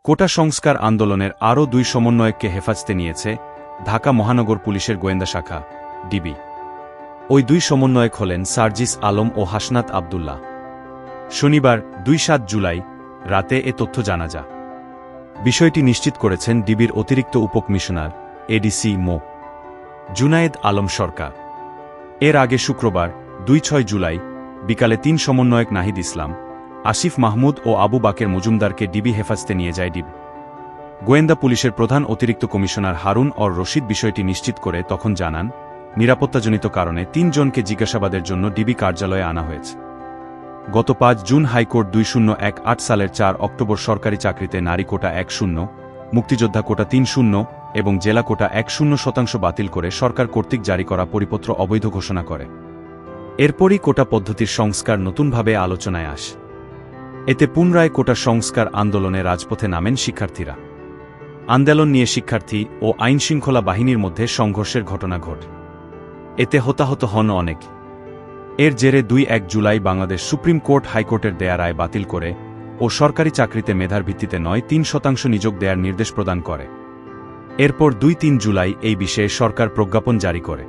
কোটা সংস্কার আন্দোলনের আরও 2 সমন্বয়ককে হেফাজতে নিয়েছে ঢাকা মহানগর পুলিশের গোয়েন্দা শাখা ডিবি। ওই 2 সমন্বয়ক হলেন সার্জিস আলম ও হাসনাত আবদুল্লাহ। শনিবার 2-7 জুলাই রাতে এ তথ্য জানা যায়। বিষয়টি নিশ্চিত করেছেন ডিবির অতিরিক্ত উপকমিশনার এডিসি মো. জুনায়েদ আলম সরকার। এর আগে শুক্রবার 2-6 জুলাই বিকালে 3 সমন্বয়ক নাহিদ ইসলাম, আসিফ মাহমুদ ও আবু বাকের মজুমদারকে ডিবি হেফাজতে নিয়ে যায় ডিবি। গোয়েন্দা পুলিশের প্রধান অতিরিক্ত কমিশনার হারুন অর রশিদ বিষয়টি নিশ্চিত করে তখন জানান, নিরাপত্তাজনিত কারণে 3 জনকে জিজ্ঞাসাবাদের জন্য ডিবি কার্যালয়ে আনা হয়েছে। গত 5 জুন হাইকোর্ট 2018 সালের 4 অক্টোবর সরকারি চাকরিতে নারী কোটা 10, মুক্তিযোদ্ধা কোটা 30 এবং জেলা কোটা 10% বাতিল করে সরকার কর্তৃক জারি করা পরিপত্র অবৈধ ঘোষণা করে। এরপরই কোটা পদ্ধতির সংস্কার নতুনভাবে আলোচনায় আসে। এতে পুনরায় কোটা সংস্কার আন্দোলনে রাজপথে নামেন শিক্ষার্থীরা। আন্দোলন নিয়ে শিক্ষার্থী ও আইনশৃঙ্খলা বাহিনীর মধ্যে সংঘর্ষের ঘটনা ঘটে। এতে হতাহত হন অনেক। এর জেরে 2-1 জুলাই বাংলাদেশ সুপ্রিম কোর্ট হাইকোর্টের দেয়া রায় বাতিল করে ও সরকারি চাকরিতে মেধার ভিত্তিতে 3% নিযোগ দেয়ার নির্দেশ প্রদান করে। এরপর 2-3 জুলাই এই বিষয়ে সরকার প্রজ্ঞাপন জারি করে।